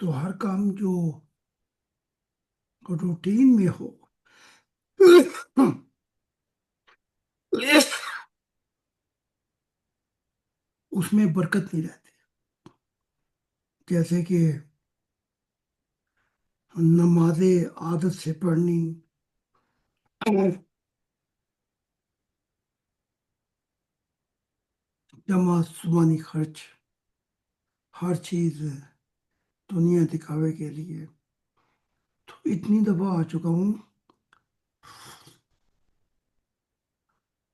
تو ہر کام جو روٹین میں ہو اس میں برکت نہیں رہتی. جیسے کہ نمازیں عادت سے پڑھنی، جمع زبانی خرچ، ہر چیز دنیا دکھاوے کے لیے. تو اتنی دفعہ آ چکا ہوں،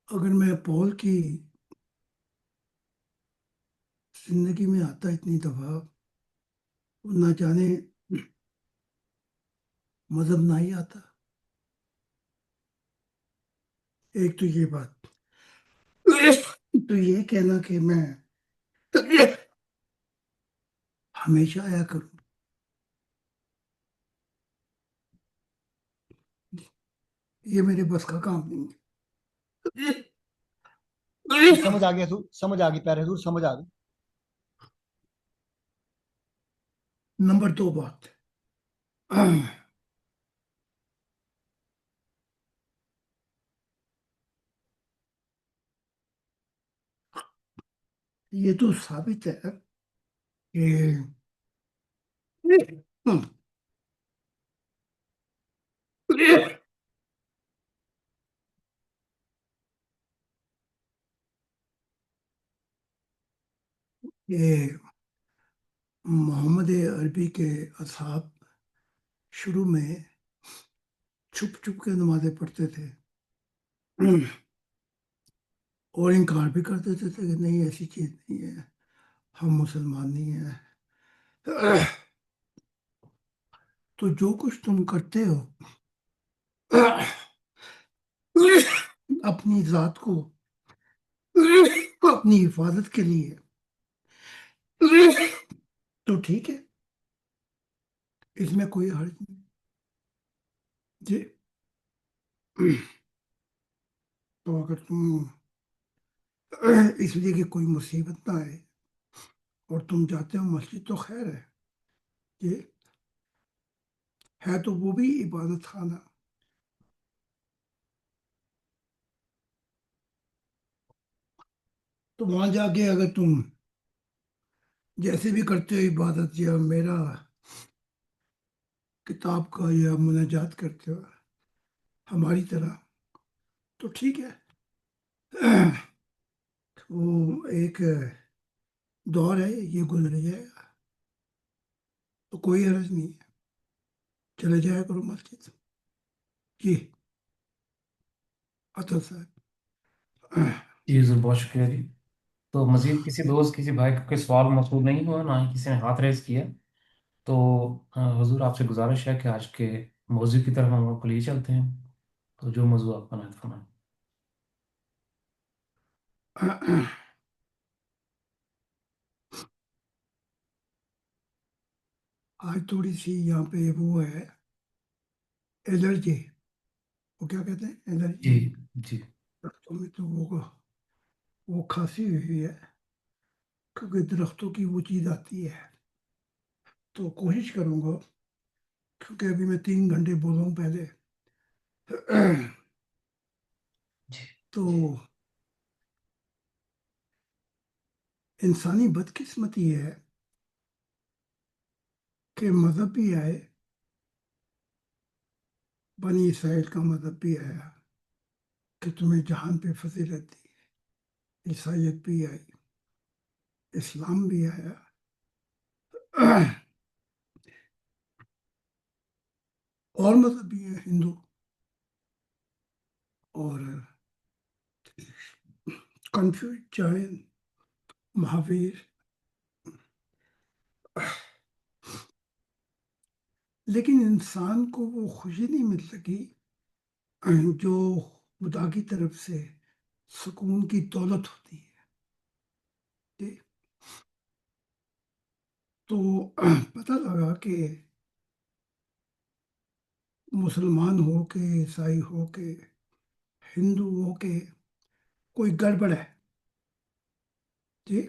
اگر میں پول کی زندگی میں آتا اتنی دفعہ، نہ جانے مذہب نہ ہی آتا. ایک تو یہ بات، تو یہ کہنا کہ میں ہمیشہ آیا کروں، یہ میرے بس کا کام نہیں ہے. سمجھ آ گئی حضور، سمجھ آ گئی پیارے حضور، سمجھ آ گئی. نمبر 2 بات، یہ تو ثابت ہے کہ کہ محمد عربی کے اصحاب شروع میں چھپ چھپ کے نمازیں پڑھتے تھے، اور انکار بھی کر دیتے تھے کہ نہیں ایسی چیز نہیں ہے، ہم مسلمان نہیں ہیں. تو جو کچھ تم کرتے ہو اپنی ذات کو اپنی حفاظت کے لیے، تو ٹھیک ہے، اس میں کوئی حرج نہیں جی. تو اگر تم اس لیے کہ کوئی مصیبت نہ آئے اور تم جاتے ہو مسجد، تو خیر ہے، یہ ہے تو وہ بھی عبادت خانہ. تو وہاں جا کے اگر تم جیسے بھی کرتے ہو عبادت، یا میرا کتاب کا یا مناجات کرتے ہو ہماری طرح، تو ٹھیک ہے. وہ ایک دور ہے، یہ گزر جائے گا، تو کوئی حرج نہیں ہے، چلے جایا کرو مسجد. جی اطہر صاحب. جی حضور بہت شکریہ جی. تو مزید کسی دوست کسی بھائی کا کوئی سوال موصول نہیں ہوا، نہ ہی کسی نے ہاتھ ریز کیا، تو حضور آپ سے گزارش ہے کہ آج کے موضوع کی طرف ہم آپ کو لیے چلتے ہیں. تو جو موضوع آپ بنائے فرمائیں. آج تھوڑی سی یہاں پہ وہ ہے الرجی، وہ کیا کہتے ہیں جی الرجی، جی درختوں میں تو وہ کھانسی ہوئی ہے، کیونکہ درختوں کی وہ چیز آتی ہے. تو کوشش کروں گا، کیونکہ ابھی میں 3 گھنٹے بولا ہوں پہلے. جی تو انسانی بدقسمتی ہے کہ مذہب بھی آئے، بنی اسرائیل کا مذہب بھی آیا کہ تمہیں جہان پہ فضیلت دی، عیسائیت بھی آئی، اسلام بھی آیا، اور مذہب بھی ہے، ہندو اور کنفیوز، جین، مہاویر. لیکن انسان کو وہ خوشی نہیں مل سکی جو خدا کی طرف سے سکون کی دولت ہوتی ہے. جی. تو پتہ لگا کہ مسلمان ہو کے، عیسائی ہو کے، ہندو ہو کے، کوئی گڑبڑ ہے. جی.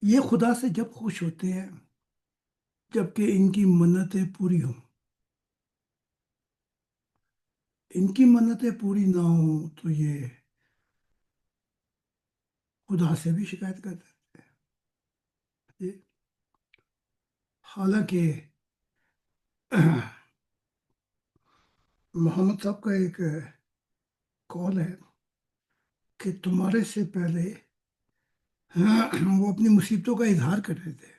یہ خدا سے جب خوش ہوتے ہیں جبکہ ان کی منتیں پوری ہوں. ان کی منتیں پوری نہ ہوں تو یہ خدا سے بھی شکایت کرتے ہیں. حالانکہ محمد صاحب کا ایک کال ہے کہ تمہارے سے پہلے وہ اپنی مصیبتوں کا اظہار کر رہے تھے.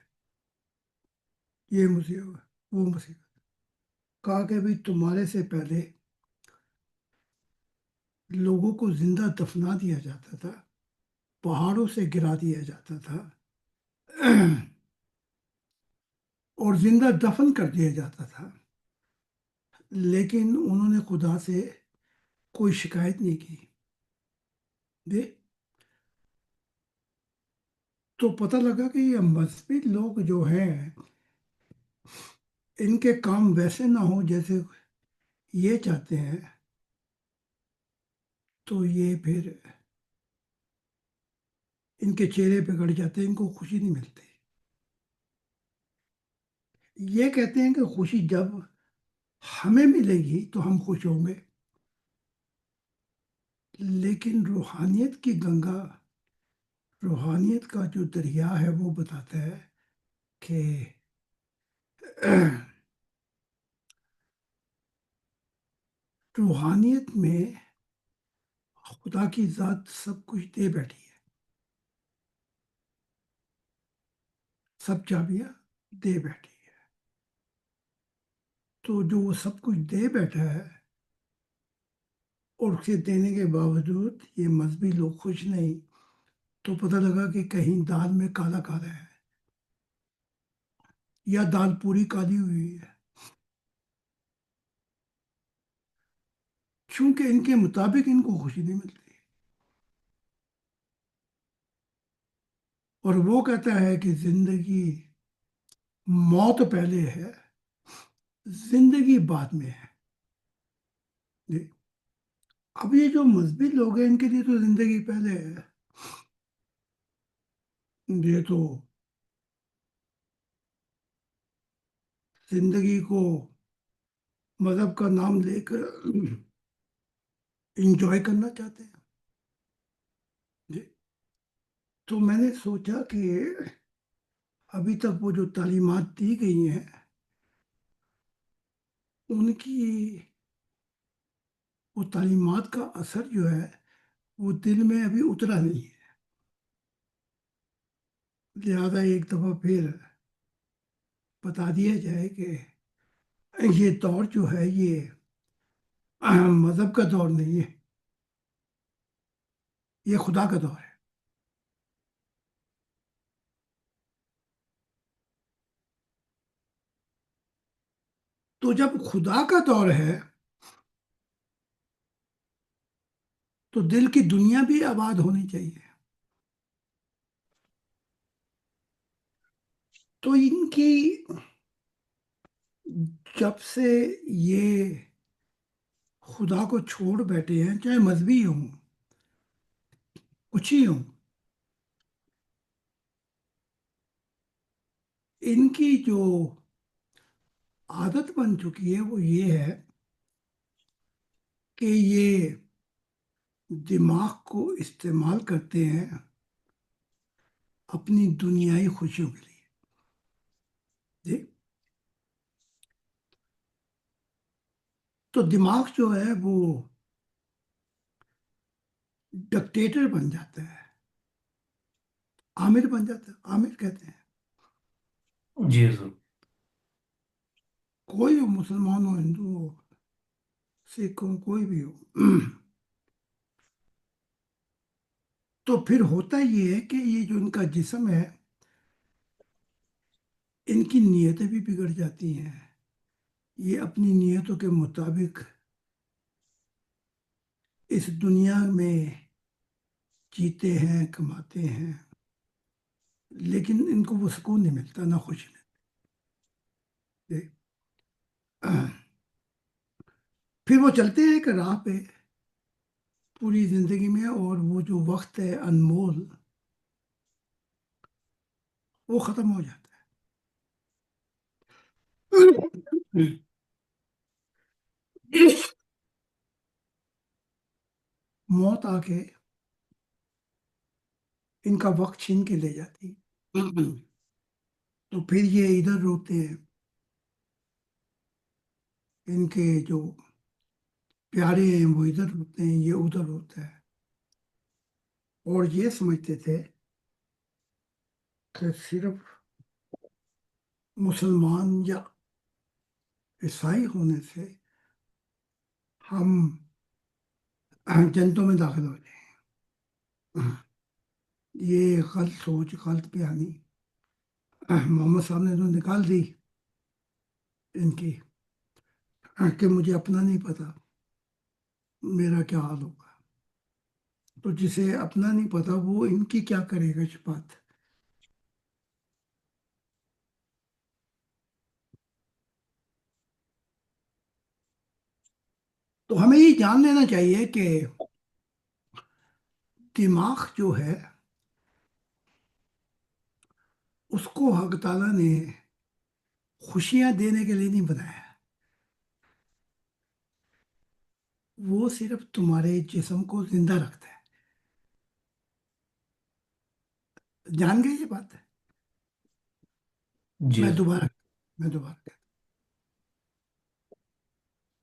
یہ مصیبت وہ مصیبت کہا کہ بھی تمہارے سے پہلے لوگوں کو زندہ دفنا دیا جاتا تھا، پہاڑوں سے گرا دیا جاتا تھا اور زندہ دفن کر دیا جاتا تھا، لیکن انہوں نے خدا سے کوئی شکایت نہیں کی. دے تو پتہ لگا کہ یہ مذہبی لوگ جو ہیں ان کے کام ویسے نہ ہوں جیسے یہ چاہتے ہیں تو یہ پھر ان کے چہرے پہ گڑ جاتے ہیں، ان کو خوشی نہیں ملتی. یہ کہتے ہیں کہ خوشی جب ہمیں ملے گی تو ہم خوش ہوں گے، لیکن روحانیت کی گنگا، روحانیت کا جو دریا ہے وہ بتاتا ہے کہ روحانیت میں خدا کی ذات سب کچھ دے بیٹھی ہے، سب چابیاں دے بیٹھی ہے. تو جو وہ سب کچھ دے بیٹھا ہے اور اسے دینے کے باوجود یہ مذہبی لوگ خوش نہیں، تو پتہ لگا کہ کہیں دال میں کالا کالا ہے یا دال پوری کالی ہوئی ہے، چونکہ ان کے مطابق ان کو خوشی نہیں ملتی. اور وہ کہتا ہے کہ زندگی، موت پہلے ہے، زندگی بعد میں ہے. جی. اب یہ جو مذہبی لوگ ہیں ان کے لیے تو زندگی پہلے ہے. یہ تو زندگی کو مذہب کا نام لے کر انجوائے کرنا چاہتے ہیں. جی. تو میں نے سوچا کہ ابھی تک وہ جو تعلیمات دی گئی ہیں ان کی، وہ تعلیمات کا اثر جو ہے وہ دل میں ابھی اترا نہیں ہے. لہذا ایک دفعہ پھر بتا دیا جائے کہ یہ دور جو ہے یہ مذہب کا دور نہیں ہے، یہ خدا کا دور ہے. تو جب خدا کا دور ہے تو دل کی دنیا بھی آباد ہونی چاہیے. تو ان کی جب سے یہ خدا کو چھوڑ بیٹھے ہیں، چاہے مذہبی ہوں کچھ ہی ہوں، ان کی جو عادت بن چکی ہے وہ یہ ہے کہ یہ دماغ کو استعمال کرتے ہیں اپنی دنیائی خوشیوں کے لیے. جی. تو دماغ جو ہے وہ ڈکٹیٹر بن جاتا ہے، عامر بن جاتا ہے. عامر کہتے ہیں جی حضور. کوئی ہو، مسلمان ہو، ہندو ہو، سکھ ہو، کوئی بھی ہو. تو پھر ہوتا یہ ہے کہ یہ جو ان کا جسم ہے ان کی نیتیں بھی بگڑ جاتی ہیں. یہ اپنی نیتوں کے مطابق اس دنیا میں جیتے ہیں، کماتے ہیں، لیکن ان کو وہ سکون نہیں ملتا، نہ خوشی ملتی. پھر وہ چلتے ہیں ایک راہ پہ پوری زندگی میں، اور وہ جو وقت ہے انمول وہ ختم ہو جاتا ہے. موت آ کے ان کا وقت چھین کے لے جاتی. تو پھر یہ ادھر روتے ہیں، ان کے جو پیارے ہیں وہ ادھر روتے ہیں، یہ ادھر روتا ہے. اور یہ سمجھتے تھے کہ صرف مسلمان یا عیسائی ہونے سے ہم جنتوں میں داخل ہو جائیں. یہ غلط سوچ، غلط بیانی محمد صاحب نے تو نکال دی ان کی، کہ مجھے اپنا نہیں پتا میرا کیا حال ہوگا. تو جسے اپنا نہیں پتا وہ ان کی کیا کرے گا بات. تو ہمیں یہ جان لینا چاہیے کہ دماغ جو ہے اس کو حق تعالیٰ نے خوشیاں دینے کے لیے نہیں بنایا. وہ صرف تمہارے جسم کو زندہ رکھتا ہے. جان گئے یہ بات؟ جی میں دوبارہ میں دوبارہ کہتا ہوں.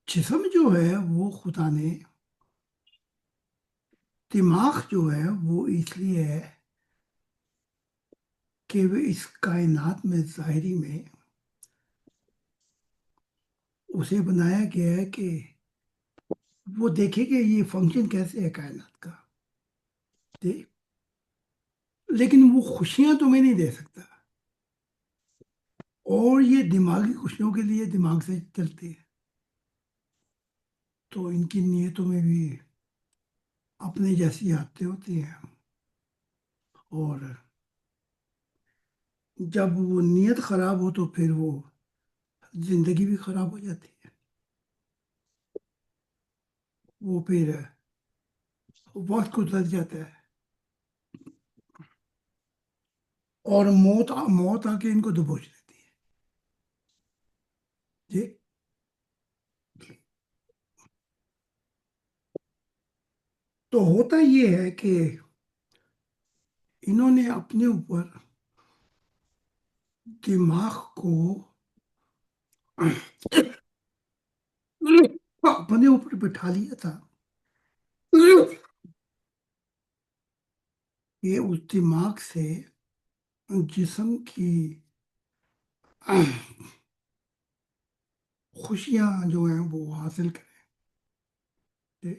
جسم جو ہے وہ خدا نے، دماغ جو ہے وہ اس لیے ہے کہ وہ اس کائنات میں ظاہری میں اسے بنایا گیا ہے کہ وہ دیکھے کہ یہ فنکشن کیسے ہے کائنات کا. لیکن وہ خوشیاں تمہیں نہیں دے سکتا، اور یہ دماغی خوشیوں کے لیے دماغ سے چلتی ہے. تو ان کی نیتوں میں بھی اپنے جیسی عادتیں ہوتی ہیں، اور جب وہ نیت خراب ہو تو پھر وہ زندگی بھی خراب ہو جاتی ہے. وہ پھر وقت گزر جاتا ہے اور موت آ کے ان کو دبوچ لیتی ہے. جی. تو ہوتا یہ ہے کہ انہوں نے اپنے اوپر دماغ کو اپنے اوپر بٹھا لیا تھا کہ اس دماغ سے جسم کی خوشیاں جو ہیں وہ حاصل کریں. جی.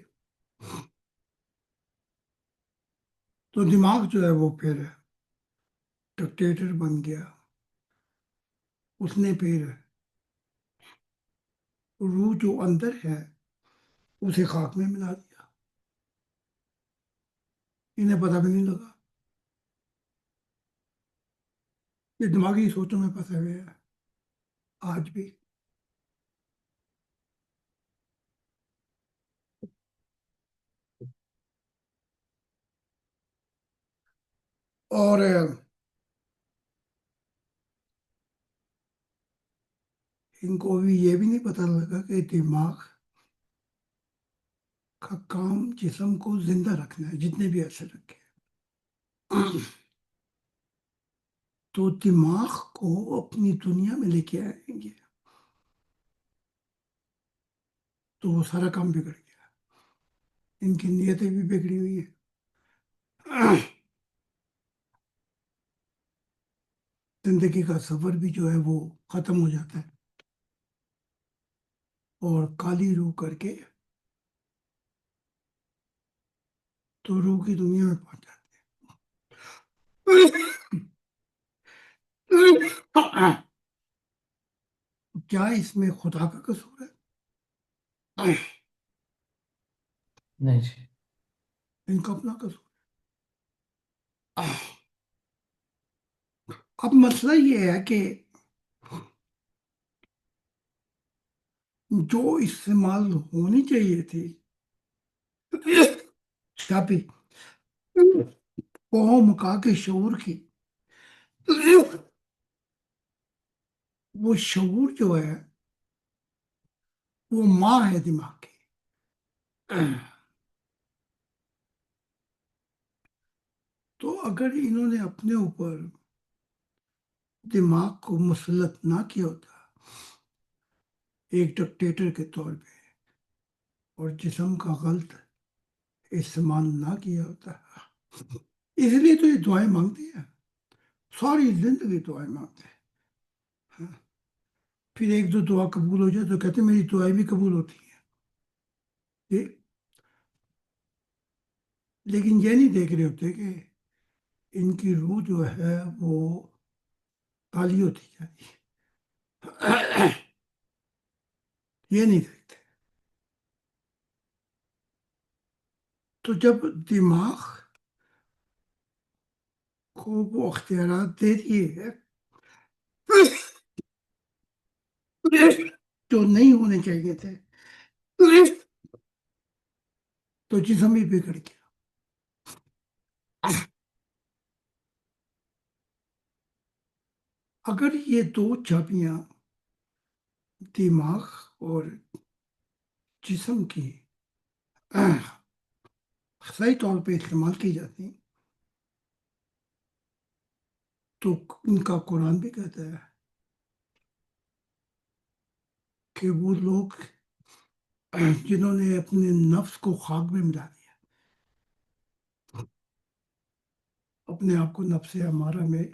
تو دماغ جو ہے وہ پھر ڈکٹیٹر بن گیا. اس نے پھر روح جو اندر ہے اسے خاک میں ملا دیا. انہیں پتہ بھی نہیں لگا. یہ دماغی سوچوں میں پھنسے ہوئے ہیں آج بھی. اور ان کو بھی یہ بھی نہیں پتہ لگا کہ دماغ کا کام جسم کو زندہ رکھنا ہے جتنے بھی عرصے رکھے. تو دماغ کو اپنی دنیا میں لے کے آئیں گے تو وہ سارا کام بگڑ گیا. ان کی نیتیں بھی بگڑی ہوئی ہیں. زندگی کا سفر بھی جو ہے وہ ختم ہو جاتا ہے اور کالی روح کر کے تو روح کی دنیا میں پہنچ جاتے ہیں. کیا اس میں خدا کا قصور ہے؟ نہیں جی. ان کا اپنا قصور ہے. اب مسئلہ یہ ہے کہ جو استعمال ہونی چاہیے تھی چھاپی قوم کا کے شعور کی، وہ شعور جو ہے وہ ماں ہے دماغ کی. تو اگر انہوں نے اپنے اوپر دماغ کو مسلط نہ کیا ہوتا ایک ڈکٹیٹر کے طور پہ اور جسم کا غلط استعمال نہ کیا ہوتا, اس لیے تو یہ دعائیں مانگتے ہیں, ساری زندگی دعائیں مانگتے ہیں. پھر ایک دو دعا قبول ہو جائے تو کہتے ہیں میری دعائیں بھی قبول ہوتی ہیں. لیکن یہ نہیں دیکھ رہے ہوتے کہ ان کی روح جو ہے وہ کالی ہوتی جاتی ہے. یہ نہیں دیکھتے. تو جب دماغ کو وہ اختیارات دے دیے جو نہیں ہونے چاہیے تھے تو جسم بھی بگڑ گیا. اگر یہ دو چابیاں دماغ اور جسم کی صحیح طور پہ استعمال کی جاتی تو ان کا قرآن بھی کہتا ہے کہ وہ لوگ جنہوں نے اپنے نفس کو خاک میں ملا دیا, اپنے آپ کو نفس امارہ میں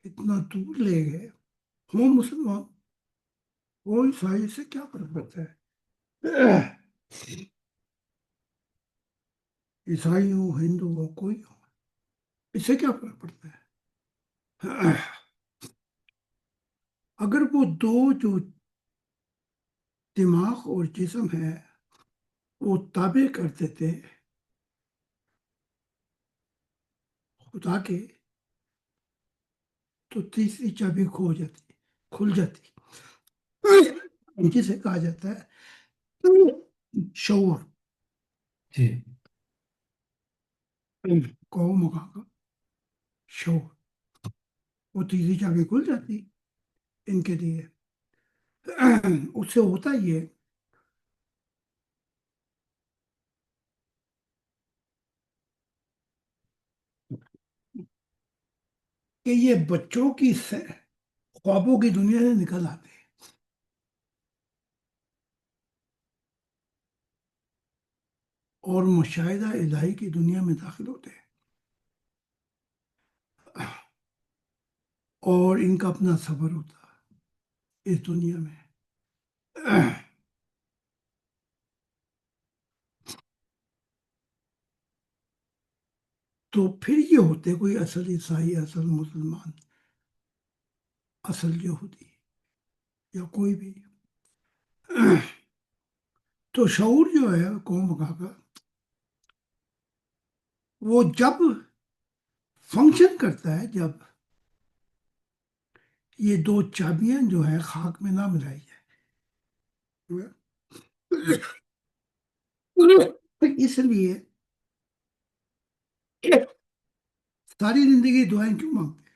اتنا دور لے گئے, ہوں مسلمان وہ عیسائی سے کیا فرق پڑتا ہے, عیسائی ہو ہندو ہو کوئی ہو, اس سے کیا فرق پڑتا ہے. اگر وہ دو جو دماغ اور جسم ہے وہ تابع کرتے تھے خدا کے تو تیسری چابی کھل جاتی جسے کہا جاتا ہے شعور. جی. قوم کا شعور, وہ تیسری چابی کھل جاتی ان کے لیے. اس سے ہوتا یہ کہ یہ بچوں کی خوابوں کی دنیا سے نکل آتے ہیں اور مشاہدہ الہی کی دنیا میں داخل ہوتے ہیں, اور ان کا اپنا صبر ہوتا ہے اس دنیا میں. تو پھر یہ ہوتے کوئی اصل عیسائی, اصل مسلمان, اصل یہودی یا کوئی بھی. تو شعور جو ہے قوم کا وہ جب فنکشن کرتا ہے جب یہ دو چابیاں جو ہیں خاک میں نہ ملائی جائے. اس لیے ساری زندگی دعائیں کیوں مانگتے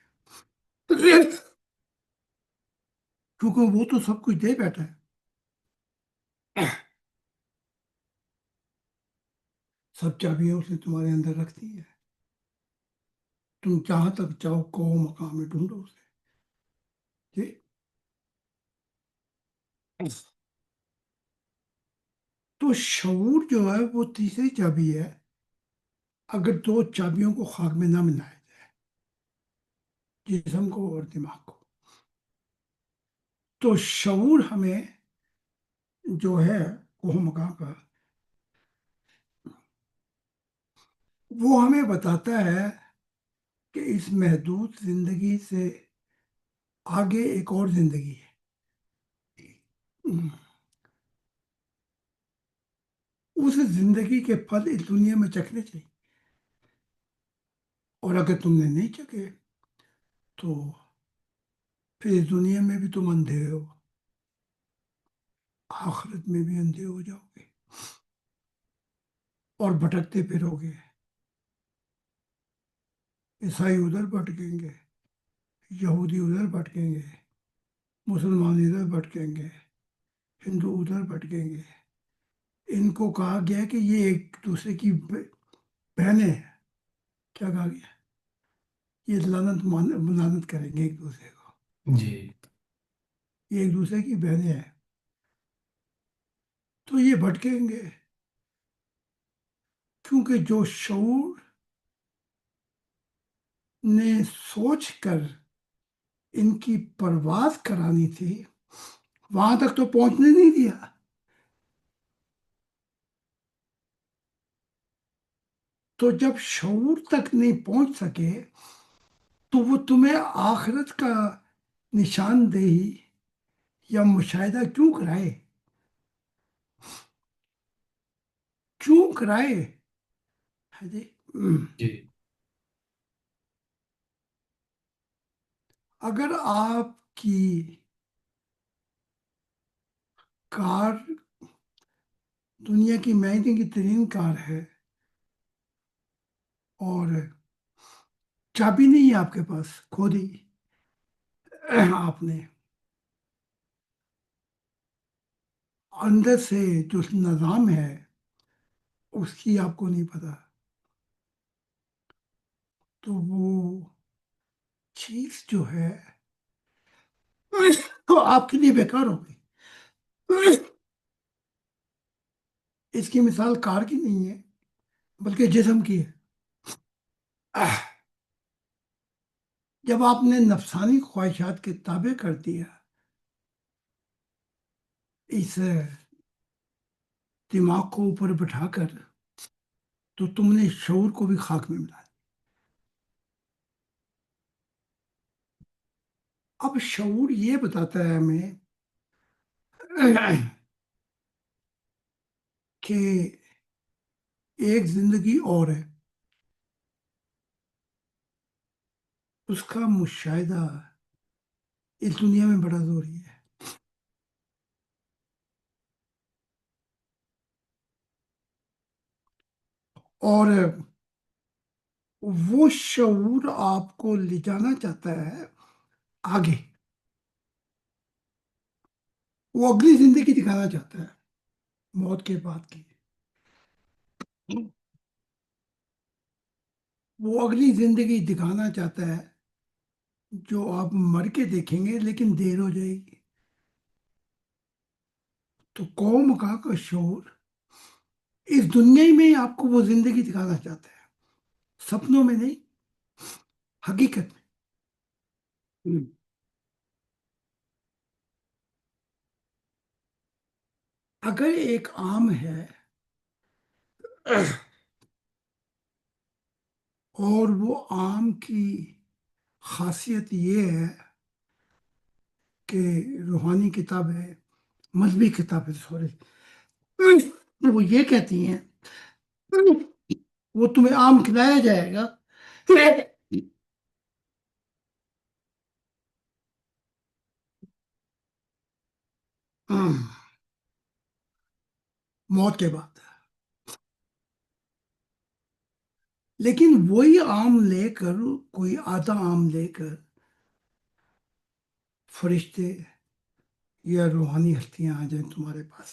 ہیں, کیونکہ وہ تو سب کچھ دے بیٹھا ہے, سب چابیاں اس نے تمہارے اندر رکھ دی ہے, تم جہاں تک جاؤ کو مقام میں ڈھونڈو اسے. جی. تو شعور جو ہے وہ تیسری چابی ہے اگر دو چابیوں کو خاک میں نہ ملایا جائے, جسم کو اور دماغ کو. تو شعور ہمیں جو ہے وہ مقام کا وہ ہمیں بتاتا ہے کہ اس محدود زندگی سے آگے ایک اور زندگی ہے. اس زندگی کے پھل اس دنیا میں چکھنے چاہیے, اور اگر تم نے نہیں چکے تو پھر اس دنیا میں بھی تم اندھے ہو, آخرت میں بھی اندھے ہو جاؤ گے اور بھٹکتے پھرو گے. عیسائی ادھر بھٹکیں گے, یہودی ادھر بھٹکیں گے، مسلمان ادھر بھٹکیں گے، ہندو ادھر بھٹکیں گے۔ ان کو کہا گیا کہ یہ ایک دوسرے کی بہنیں ہیں۔ کیا کہا گیا؟ یہ لعنت کریں گے ایک دوسرے کو، جی یہ ایک دوسرے کی بہنیں ہیں، تو یہ بھٹکیں گے، کیونکہ جو شعور نے سوچ کر ان کی پرواز کرانی تھی وہاں تک تو پہنچنے نہیں دیا۔ تو جب شعور تک نہیں پہنچ سکے تو وہ تمہیں آخرت کا نشاندہی یا مشاہدہ کیوں کرائے؟ کیوں کرائے؟ ہاں جی۔ جی اگر آپ کی کار دنیا کی مہنگی ترین کار ہے اور چابی نہیں ہے آپ کے پاس، کھو دی آپ نے، اندر سے جو نظام ہے اس کی آپ کو نہیں پتا، تو وہ چیز جو ہے تو آپ کے لیے بیکار ہو گئی۔ اس کی مثال کار کی نہیں ہے بلکہ جسم کی ہے۔ جب آپ نے نفسانی خواہشات کے تابع کر دیا اس دماغ کو اوپر بٹھا کر، تو تم نے شعور کو بھی خاک میں ملا دیا۔ اب شعور یہ بتاتا ہے ہمیں کہ ایک زندگی اور ہے، اس کا مشاہدہ اس دنیا میں بڑا ضروری ہے۔ اور وہ شعور آپ کو لے جانا چاہتا ہے آگے، وہ اگلی زندگی دکھانا چاہتا ہے، موت کے بعد کی۔ وہ اگلی زندگی دکھانا چاہتا ہے جو آپ مر کے دیکھیں گے لیکن دیر ہو جائے گی۔ تو قوم کا شعور اس دنیا میں ہی آپ کو وہ زندگی دکھانا چاہتا ہے، سپنوں میں نہیں، حقیقت میں۔ اگر ایک آم ہے اور وہ آم کی خاصیت یہ ہے کہ روحانی کتاب ہے، مذہبی کتاب ہے، سوری، وہ یہ کہتی ہیں وہ تمہیں آم کھلایا جائے گا موت کے بعد، لیکن وہی آم لے کر، کوئی آدھا آم لے کر فرشتے یا روحانی ہستیاں آ جائیں تمہارے پاس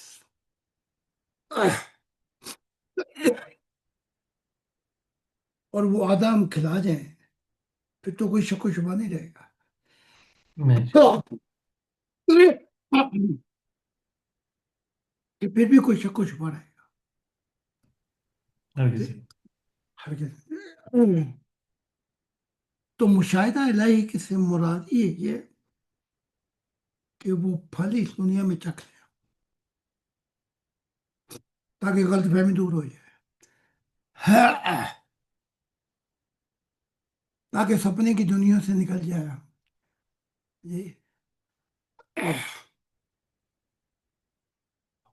اور وہ آدھا آم کھلا جائیں، پھر تو کوئی شک و شبہ نہیں رہے گا میں کہ پھر بھی کوئی شک و شبہ رہے ہرگز نہیں۔ گا۔ تو مشاہدہ الہی کی سے مراد یہ ہے کہ وہ پھل اس دنیا میں چکھ لیں تاکہ غلط فہمی دور ہو جائے، تاکہ سپنے کی دنیا سے نکل جائے جی،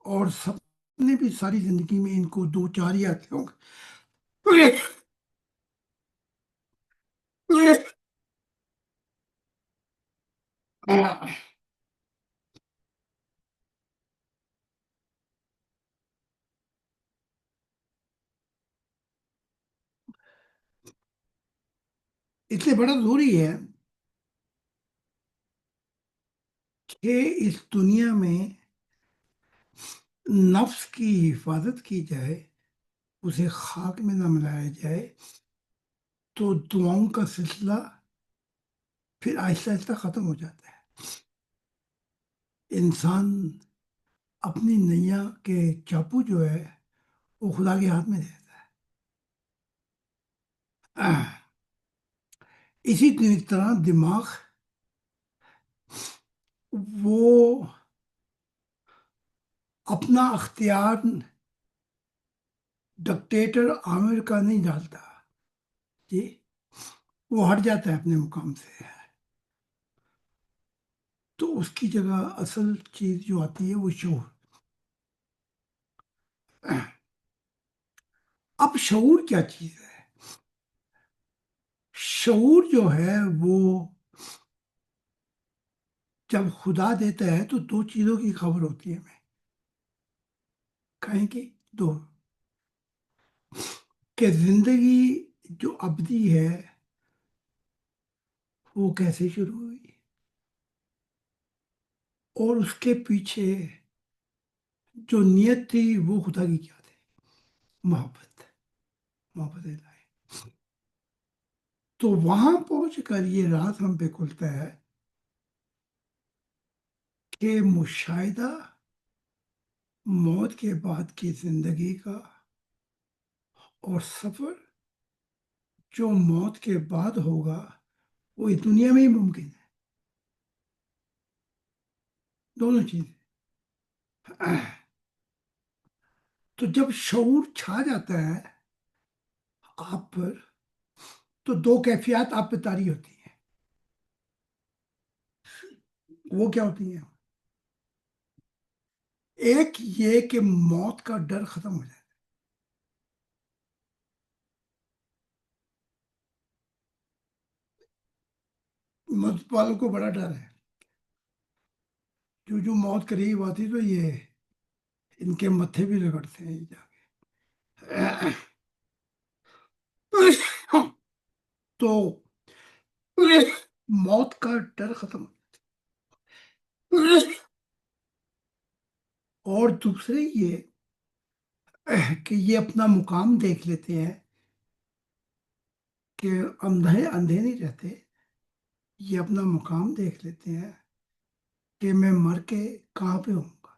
اور سپنے بھی ساری زندگی میں ان کو دو چار ہی آتے ہوں گے۔ اس لیے بڑا ضروری ہے کہ اس دنیا میں نفس کی حفاظت کی جائے، اسے خاک میں نہ ملایا جائے، تو دعاؤں کا سلسلہ پھر آہستہ آہستہ ختم ہو جاتا ہے. انسان اپنی نیا کے چاپو جو ہے وہ خدا کے ہاتھ میں دیتا ہے. اسی طرح دماغ وہ اپنا اختیار ڈکٹیٹر عامر کا نہیں ڈالتا جی، وہ ہٹ جاتا ہے اپنے مقام سے. تو اس کی جگہ اصل چیز جو آتی ہے وہ شعور. اب شعور کیا چیز ہے؟ شعور جو ہے وہ جب خدا دیتا ہے تو دو چیزوں کی خبر ہوتی ہے ہمیں. کہیں کہ دو، کہ زندگی جو ابدی ہے وہ کیسے شروع ہوئی، اور اس کے پیچھے جو نیت تھی وہ خدا کی کیا تھی؟ محبت، محبت الہی. تو وہاں پہنچ کر یہ راز ہم پہ کھلتا ہے کہ مشاہدہ موت کے بعد کی زندگی کا اور سفر جو موت کے بعد ہوگا وہ اس دنیا میں ہی ممکن ہے. دونوں چیزیں. تو جب شعور چھا جاتا ہے آپ پر تو دو کیفیات آپ پہ طاری ہوتی ہیں. وہ کیا ہوتی ہیں؟ ایک یہ کہ موت کا ڈر ختم ہو جائے. موت والوں کو بڑا ڈر ہے. جو موت قریب آتی تو یہ ان کے متھے بھی رگڑتے ہیں جا کے. تو موت کا ڈر ختم. اور دوسرے یہ کہ یہ اپنا مقام دیکھ لیتے ہیں کہ اندھے اندھے نہیں رہتے. یہ اپنا مقام دیکھ لیتے ہیں کہ میں مر کے کہاں پہ ہوں گا.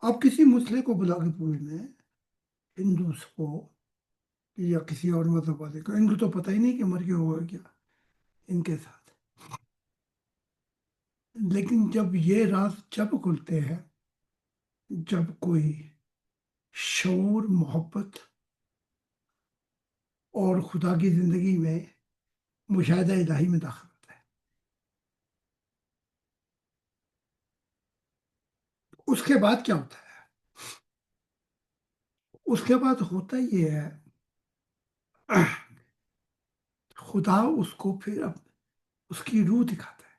آپ کسی مسئلے کو بلا کے پوچھ لیں ہندوز کو یا کسی اور مذہب والے کو، ان کو تو پتہ ہی نہیں کہ مر کے ہوگا کیا ان کے ساتھ. لیکن جب یہ راز جب کھلتے ہیں، جب کوئی شعور محبت اور خدا کی زندگی میں مشاہدہ الہی میں داخل ہوتا ہے، اس کے بعد کیا ہوتا ہے؟ اس کے بعد ہوتا یہ ہے خدا اس کو پھر اب اس کی روح دکھاتا ہے.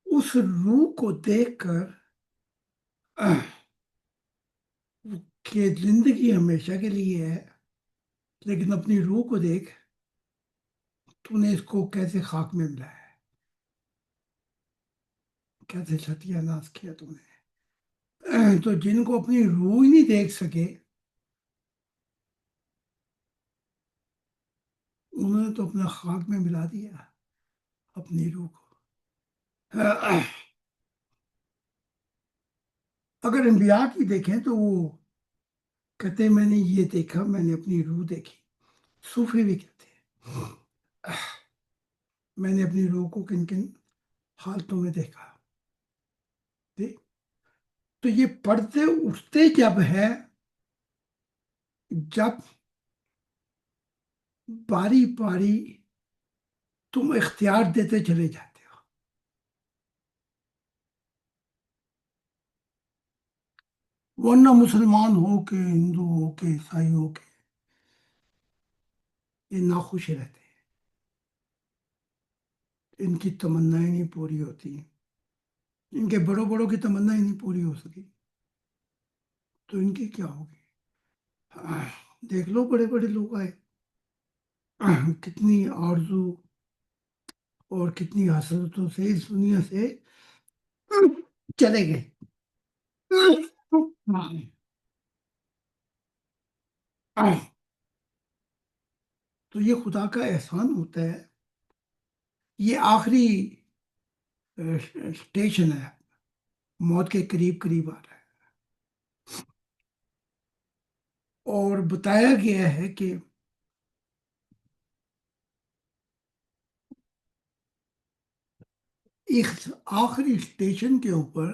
اس روح کو دیکھ کر کہ زندگی ہمیشہ کے لیے ہے، لیکن اپنی روح کو دیکھ، تو نے اس کو کیسے خاک میں ملایا ہے، کیسے ستیہ ناش کیا تم نے. تو جن کو اپنی روح ہی نہیں دیکھ سکے انہوں نے تو اپنا خاک میں ملا دیا اپنی روح کو. اگر انبیاء کی دیکھیں تو وہ کہتے ہیں میں نے یہ دیکھا، میں نے اپنی روح دیکھی. صوفی بھی کہتے ہیں میں نے اپنی روح کو کن کن حالتوں میں دیکھا. تو یہ پڑھتے اٹھتے جب ہے، جب باری باری تم اختیار دیتے چلے جاتے ہو. ورنہ مسلمان ہو کے، ہندو ہو کے، عیسائی ہو کے، یہ ناخوش رہتے ہیں. ان کی تمنائیں نہیں پوری ہوتی، ان کے بڑوں بڑوں کی تمنائیں نہیں پوری ہو سکی تو ان کی کیا ہوگی؟ دیکھ لو بڑے بڑے لوگ آئے، کتنی آرزو اور کتنی حسرتوں سے اس دنیا سے چلے گئے. تو یہ خدا کا احسان ہوتا ہے. یہ آخری اسٹیشن ہے، موت کے قریب قریب آ رہا ہے. اور بتایا گیا ہے کہ اس آخری اسٹیشن کے اوپر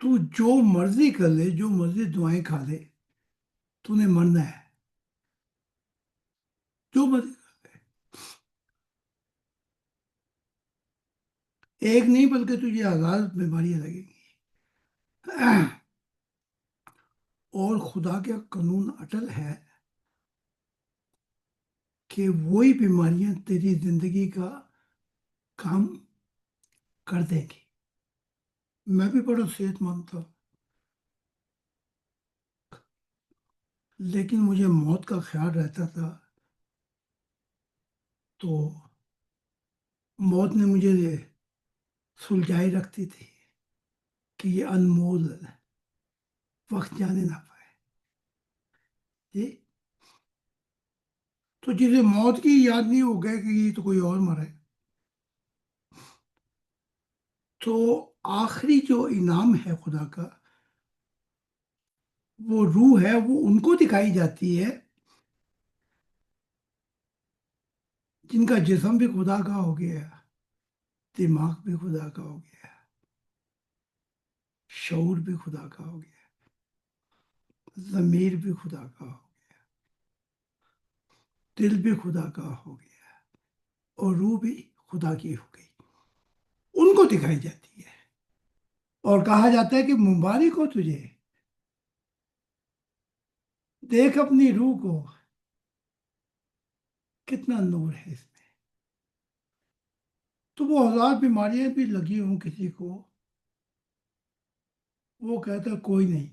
تو جو مرضی کر لے، جو مرضی دعائیں کھا لے، تو نے مرنا ہے. جو مرضی، ایک نہیں بلکہ تجھے ہزار بیماریاں لگیں گی. اور خدا کا قانون اٹل ہے کہ وہی بیماریاں تیری زندگی کا کام کر دیں گی. میں بھی بڑا صحت مند تھا، لیکن مجھے موت کا خیال رہتا تھا. تو موت نے مجھے سلجھائی رکھتی تھی کہ یہ انمول وقت جانے نہ پائے. جی، تو جسے موت کی یاد نہیں ہو گیا کہ یہ تو کوئی اور مرے، تو آخری جو انعام ہے خدا کا، وہ روح ہے، وہ ان کو دکھائی جاتی ہے جن کا جسم بھی خدا کا ہو گیا، دماغ بھی خدا کا ہو گیا، شعور بھی خدا کا ہو گیا، ضمیر بھی خدا کا ہو گیا، دل بھی خدا کا ہو گیا، اور روح بھی خدا کی ہو گئی. ان کو دکھائی جاتی ہے اور کہا جاتا ہے کہ مبارک ہو تجھے، دیکھ اپنی روح کو، کتنا نور ہے اس میں. تو وہ ہزار بیماریاں بھی لگی ہوں کسی کو، وہ کہتا کوئی نہیں،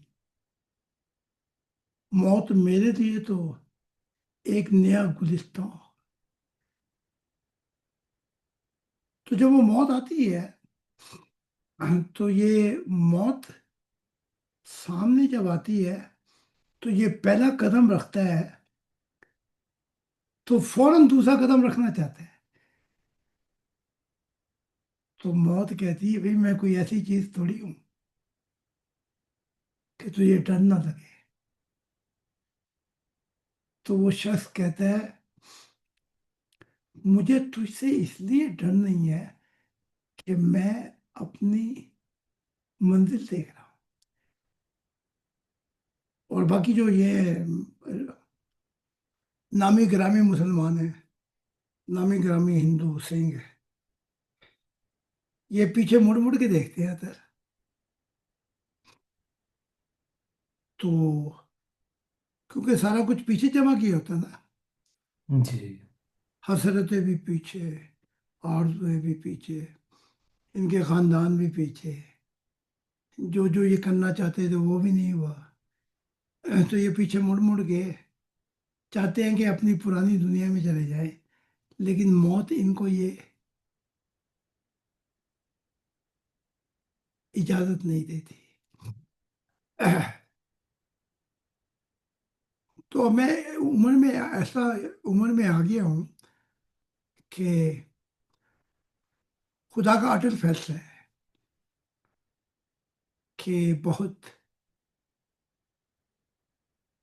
موت میرے لیے تو ایک نیا گلستان. تو جب وہ موت آتی ہے تو یہ موت سامنے جب آتی ہے تو یہ پہلا قدم رکھتا ہے، تو فوراً دوسرا قدم رکھنا چاہتا ہے. تو موت کہتی ہے بھئی میں کوئی ایسی چیز تھوڑی ہوں کہ تجھے ڈر نہ لگے. تو وہ شخص کہتا ہے مجھے تجھ سے اس لیے ڈر نہیں ہے کہ میں اپنی منزل دیکھ رہا ہوں. اور باقی جو یہ نامی گرامی مسلمان ہیں، نامی گرامی ہندو سنگھ، یہ پیچھے مڑ مڑ کے دیکھتے ہیں. تو کیونکہ سارا کچھ پیچھے جمع کیا ہوتا ہے نا، جی. حسرتیں بھی پیچھے، آرزویں بھی پیچھے، ان کے خاندان بھی پیچھے، جو جو یہ کرنا چاہتے تھے وہ بھی نہیں ہوا. تو یہ پیچھے مڑ مڑ کے چاہتے ہیں کہ اپنی پرانی دنیا میں چلے جائیں، لیکن موت ان کو یہ اجازت نہیں دیتی. تو میں عمر میں آ گیا ہوں کہ خدا کا اٹل فیصلہ ہے کہ بہت،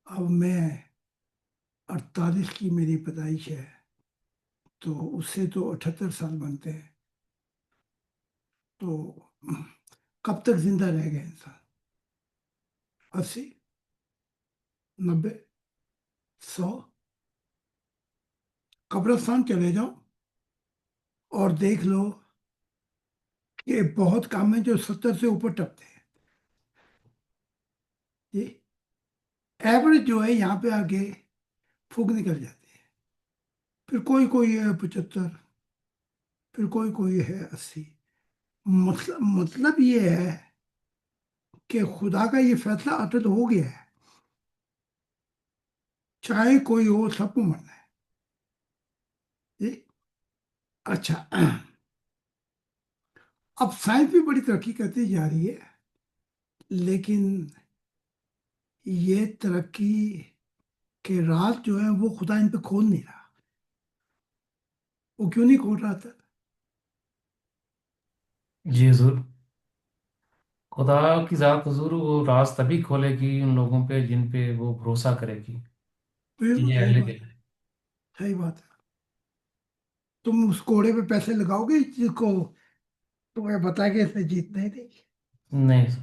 اب میں 48 کی میری پیدائش ہے، تو اس سے تو 78 سال بنتے ہیں. تو کب تک زندہ رہ گئے انسان؟ 80، 90، 100. قبرستان چلے جاؤ اور دیکھ لو کہ بہت کام ہیں جو 70 سے اوپر ٹپتے ہیں. جی، ایوریج جو ہے یہاں پہ آگے پھوک نکل جاتی ہے. پھر کوئی کوئی ہے 75، پھر کوئی کوئی ہے 80. مطلب یہ ہے کہ خدا کا یہ فیصلہ اٹل ہو گیا ہے، چاہے کوئی ہو، سب کو مرنا ہے. جی اچھا، اب سائنس بھی بڑی ترقی کرتی جا رہی ہے، لیکن یہ ترقی کے راز جو ہے وہ خدا ان پہ کھول نہیں رہا. وہ کیوں نہیں کھول رہا تھا؟ جی حضور، خدا کی ذات حضور وہ راز تبھی کھولے گی ان لوگوں پہ جن پہ وہ بھروسہ کرے گی کہ بالکل یہ صحیح اہل بات، دل ہے. صحیح بات ہے. تم اس کوڑے پہ پیسے لگاؤ گے جس کو تمہیں بتائے کہ اس نے جیتنا ہی نہیں. نہیں سر،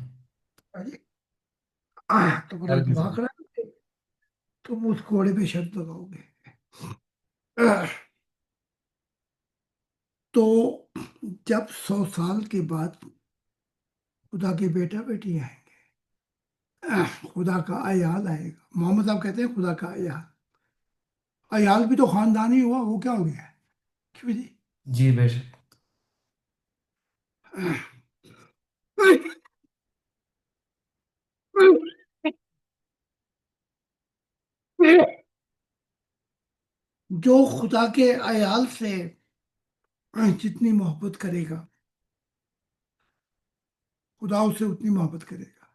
ہاں جی، تو بڑا ہرگز دماغ نہیں. خراب ہے. تم اس کوڑے پہ شرط لگاؤ گے. تو جب 100 سال کے بعد خدا کے بیٹا بیٹی آئیں گے، خدا کا عیال آئے گا. محمد صاحب کہتے ہیں خدا کا عیال. عیال بھی تو خاندانی ہوا، وہ کیا ہو گیا ہے؟ کیوں جی؟ جی بے شک. جو خدا کے عیال سے جتنی محبت کرے گا، خدا اس سے اتنی محبت کرے گا.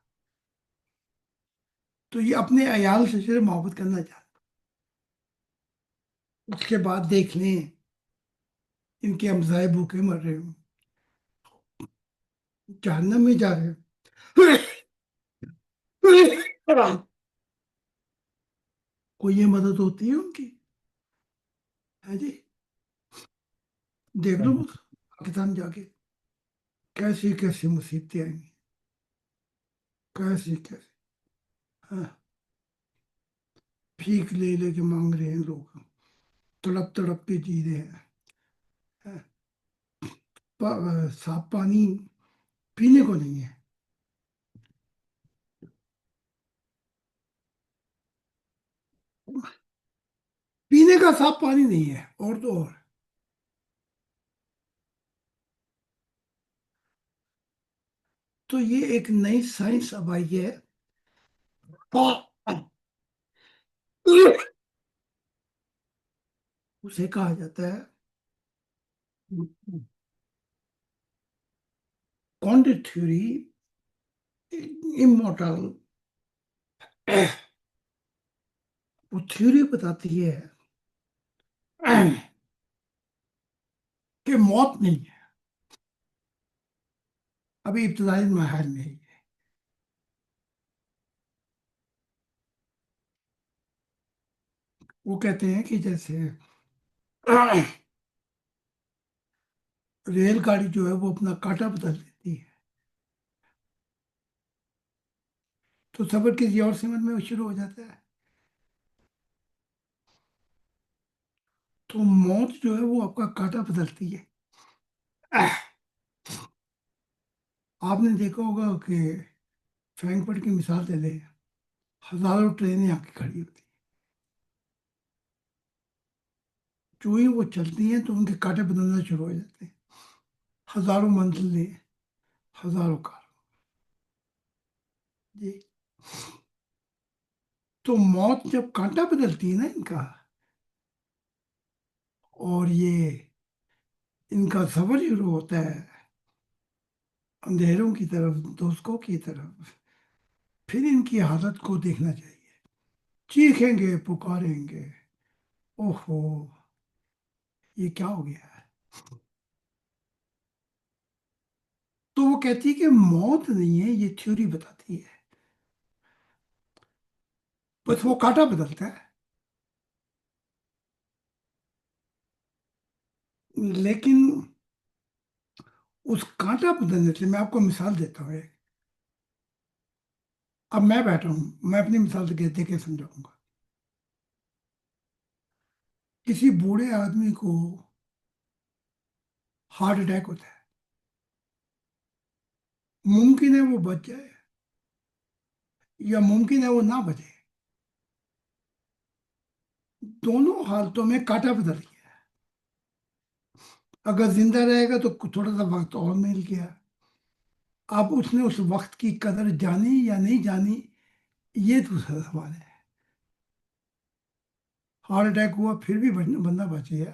تو یہ اپنے عیال سے صرف محبت کرنا چاہتا. اس کے بعد دیکھ لیں ان کے ہمسائے بھوکے مر رہے ہوں، جہنم میں جا رہے ہوں. کوئی یہ مدد ہوتی ہے ان کی؟ ہے جی؟ دیکھ لو پاکستان جا کے کیسی کیسی مصیبتیں آئیں گی، کیسی کیسی. ہاں، بھیک لے لے کے مانگ رہے ہیں لوگ، تڑپ تڑپ کے جی رہے ہیں. ہاں، صاف پانی پینے کو نہیں ہے. پینے کا صاف پانی نہیں ہے، اور تو اور. تو یہ ایک نئی سائنس اب آئی ہے. اسے کہا جاتا ہے کوانٹم تھیوری امورٹل. وہ تھیوری بتاتی ہے کہ موت نہیں ہے. ابھی ابتدائی مراحل میں ہی ہے. وہ کہتے ہیں کہ جیسے ریل گاڑی جو ہے وہ اپنا کاٹا بدل دیتی ہے، تو سفر کسی اور سمت میں شروع ہو جاتا ہے. تو موت جو ہے وہ آپ کا کاٹا بدلتی ہے. آپ نے دیکھا ہوگا کہ فرینکفرٹ کی مثال لے لیں، ہزاروں ٹرینیں آ کے کھڑی ہوتی ہیں. جو ہی وہ چلتی ہیں تو ان کے کاٹے بدلنا شروع ہو جاتے ہیں. ہزاروں منزلیں، ہزاروں کار. جی، تو موت جب کانٹا بدلتی ہے نا ان کا، اور یہ ان کا سفر شروع ہوتا ہے اندھیروں کی طرف، دوزخوں کی طرف، پھر ان کی حالت کو دیکھنا چاہیے. چیخیں گے، پکاریں گے، اوہو یہ کیا ہو گیا ہے. تو وہ کہتی ہے کہ موت نہیں ہے، یہ تھیوری بتاتی ہے، بس وہ کاٹا بدلتا ہے. لیکن اس کانٹا بدلنے سے میں آپ کو مثال دیتا ہوں ایک. اب میں بیٹھا ہوں، میں اپنی مثال سے دے کے سمجھاؤں گا. کسی بوڑھے آدمی کو ہارٹ اٹیک ہوتا ہے، ممکن ہے وہ بچ جائے یا ممکن ہے وہ نہ بچے. دونوں حالتوں میں کاٹا بدل گیا. اگر زندہ رہے گا تو تھوڑا سا وقت اور مل گیا. اب اس نے اس وقت کی قدر جانی یا نہیں جانی، یہ دوسرا سوال ہے. ہارٹ اٹیک ہوا پھر بھی بندہ بچ گیا،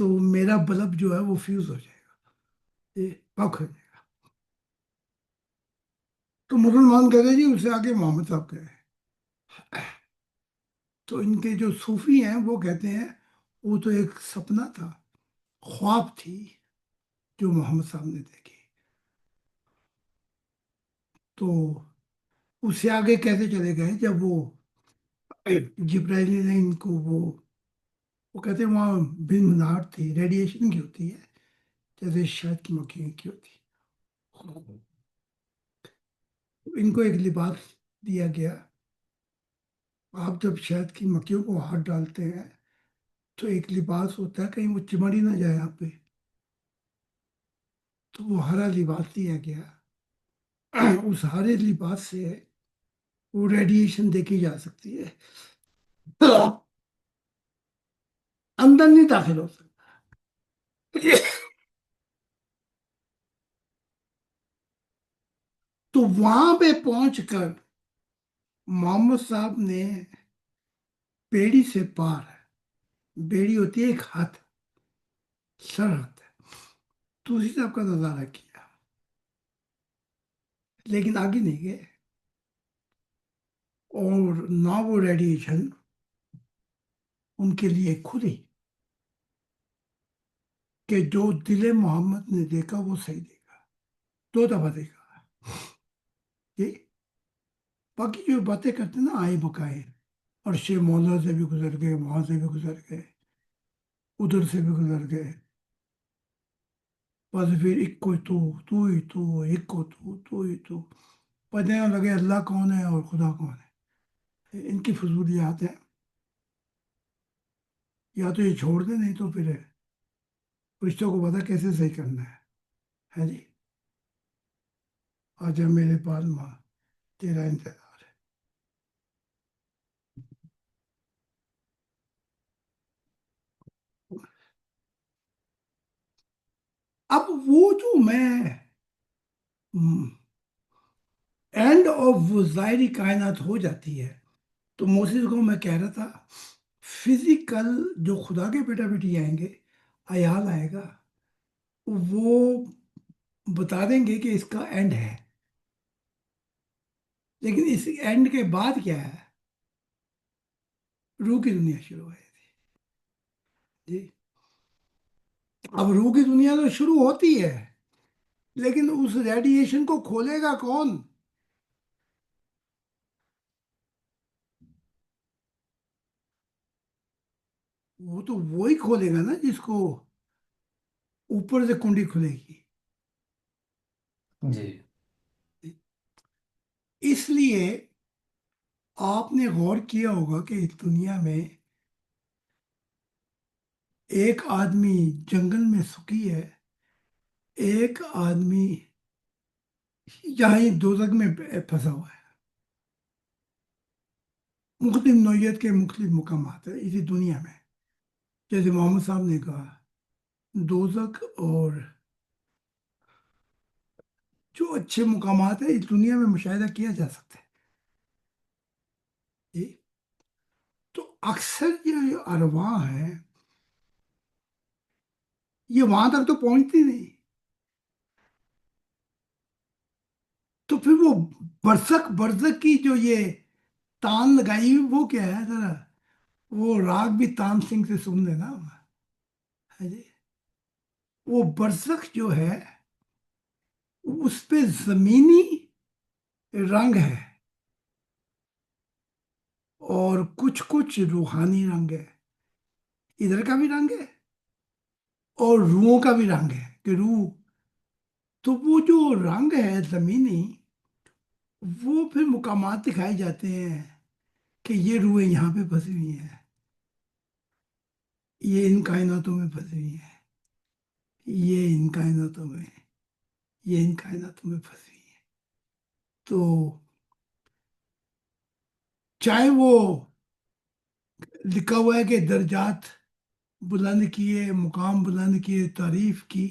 تو میرا بلب جو ہے وہ فیوز ہو جائے گا، یہ پک ہو جائے گا۔ تو مسلمان کہتے ہیں جی اس سے آگے محمد صاحب کہے۔ تو ان کے جو صوفی ہیں وہ کہتے ہیں وہ تو ایک سپنا تھا، خواب تھی جو محمد صاحب نے دیکھی۔ تو اس سے آگے کیسے چلے گئے؟ جب وہ جبرائیل نے ان کو وہ کہتے ہیں وہاں بن منار تھی، ریڈیشن کی ہوتی ہے جیسے شہد کی مکھیوں کی ہوتی ہے۔ ان کو ایک لباس دیا گیا، آپ جب شہد کی مکھیوں کو ہاتھ ڈالتے ہیں تو ایک لباس ہوتا ہے کہیں وہ چمڑ ہی نہ جائے آپ پہ، تو وہ ہرا لباس دیا گیا۔ اس ہرے لباس سے وہ ریڈیشن دیکھی جا سکتی ہے، اندر نہیں داخل ہو سکتا۔ تو وہاں پہ پہنچ کر محمد صاحب نے بیڑی سے پار، بیڑی ہوتی ہے ایک ہاتھ، سرحد، تو اسی صاحب کا نظارہ کیا، لیکن آگے نہیں گئے۔ اور نہ وہ ریڈیشن ان کے لیے کھلی کہ جو دل محمد نے دیکھا وہ صحیح دیکھا، دو دفعہ دیکھا یہ۔ باقی جو باتیں کرتے ہیں نا آئے بکائے، اور شیخ مولا سے بھی گزر گئے، وہاں سے بھی گزر گئے، ادھر سے بھی گزر گئے، بس پھر ایک کو تو ہی تو، ایک کو تو ہی تو، پتہ نہ لگے اللہ کون ہے اور خدا کون ہے۔ ان کی فضولیات ہیں، یا تو یہ چھوڑ دیں، نہیں تو پھر رشتوں کو پتہ کیسے صحیح کرنا ہے جی۔ آجا میرے پاس ماں، تیرا انتظار ہے۔ اب وہ جو میں اینڈ آف وہ ظاہری کائنات ہو جاتی ہے، تو موسیز کو میں کہہ رہا تھا فزیکل جو خدا کے بیٹا بیٹی آئیں گے، عیال آئے گا، وہ بتا دیں گے کہ اس کا اینڈ ہے، لیکن اس اینڈ کے بعد کیا ہے؟ روح کی دنیا شروع ہو جاتی ہے جی۔ اب روح کی دنیا تو شروع ہوتی ہے، لیکن اس ریڈیشن کو کھولے گا کون؟ وہ تو وہی کھولے گا نا جس کو اوپر سے کنڈی کھلے گی۔ جی اس لیے آپ نے غور کیا ہوگا کہ اس دنیا میں ایک آدمی جنگل میں سکی ہے، ایک آدمی یہاں دوزخ میں پھنسا ہوا ہے۔ مختلف نوعیت کے مختلف مقامات ہیں اسی دنیا میں، جیسے محمد صاحب نے کہا دوزخ اور جو اچھے مقامات ہیں اس دنیا میں مشاہدہ کیا جا سکتا ہے جی۔ تو اکثر یہ ارواح ہیں یہ وہاں تک تو پہنچتی نہیں، تو پھر وہ برزخ برزخ کی جو یہ تان لگائی ہوئی وہ کیا ہے؟ ذرا وہ راگ بھی تان سنگھ سے سن لینا ہے جی۔ وہ برزخ جو ہے اس پہ زمینی رنگ ہے اور کچھ کچھ روحانی رنگ ہے، ادھر کا بھی رنگ ہے اور روحوں کا بھی رنگ ہے کہ روح، تو وہ جو رنگ ہے زمینی وہ پھر مقامات دکھائے جاتے ہیں کہ یہ روحیں یہاں پہ پھنسی ہوئی ہیں، یہ ان کائناتوں میں پھنسی ہوئی ہیں، یہ ان کائناتوں میں، یہ ان کائناتوں میں پھنسی ہوئی ہیں۔ تو چاہے وہ لکھا ہوا ہے کہ درجات بلند کیے، مقام بلند کیے، تعریف کی،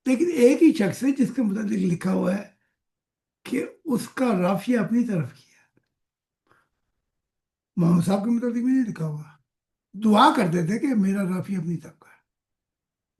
لیکن ایک ہی شخص ہے جس کے متعلق لکھا ہوا ہے کہ اس کا رافیہ اپنی طرف کیا۔ محمد صاحب کے متعلق بھی نہیں لکھا ہوا، دعا کرتے تھے کہ میرا رافیہ اپنی طرف کا ہے۔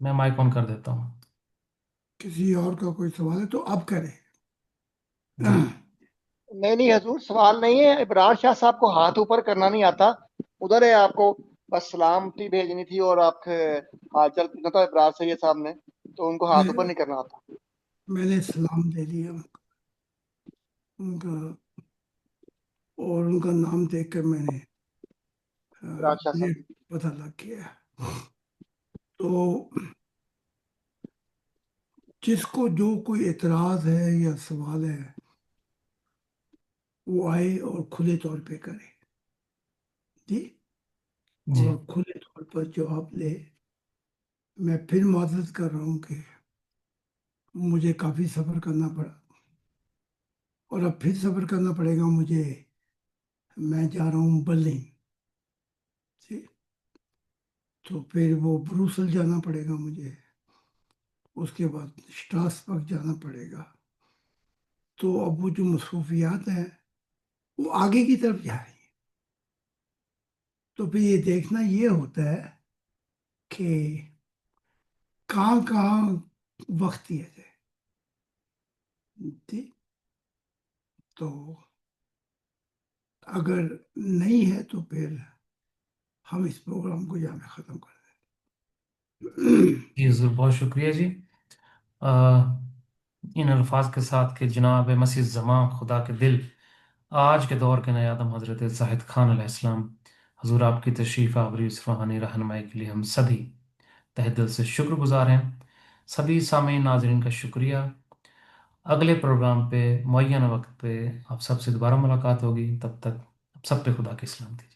میں مائک آن کر دیتا ہوں. کسی اور کا کوئی سوال ہے تو اب کریں. جی. نہیں نہیں حضور، سوال نہیں ہے، ابرار شاہ صاحب کو ہاتھ اوپر کرنا نہیں آتا، ادھر ہے، آپ کو بس سلامتی بھیجنی تھی اور آپ کے حال چال پوچھنا تھا ابرار سید صاحب نے، تو ان کو ہاتھ اوپر میں نہیں کرنا آتا. میں نے سلام دے دیا ان کا، اور ان کا نام دیکھ کر میں نے ابرار شاہ مجھے صاحب. پتہ لگ گیا. تو جس کو جو کوئی اعتراض ہے یا سوال ہے وہ آئے اور کھلے طور پہ کرے. جی. جی. اور کھلے طور پر جواب لے. میں پھر معذرت کر رہا ہوں کہ مجھے کافی صبر کرنا پڑا، اور اب پھر صبر کرنا پڑے گا مجھے. میں جا رہا ہوں برلن. جی. تو پھر وہ بروسل جانا پڑے گا مجھے، اس کے بعد اسٹراسبرگ جانا پڑے گا. تو اب وہ جو مصروفیات ہیں وہ آگے کی طرف جا رہی ہیں. تو پھر یہ دیکھنا یہ ہوتا ہے کہ کہاں کہاں وقت دیا جائے. جی. تو اگر نہیں ہے تو پھر ہم اس پروگرام کو یہاں پہ ختم کر دیں. جی حضور، بہت شکریہ جی. آ، ان الفاظ کے ساتھ کہ جناب مسیح زمان خدا کے دل آج کے دور کے نئے آدم حضرت زاہد خان علیہ السلام، حضور آپ کی تشریف آوری اس روحانی رہنمائی کے لیے ہم سبھی تہ دل سے شکر گزار ہیں. سبھی سامعین ناظرین کا شکریہ. اگلے پروگرام پہ معینہ وقت پہ آپ سب سے دوبارہ ملاقات ہوگی. تب تک آپ سب پہ خدا کی سلامتی.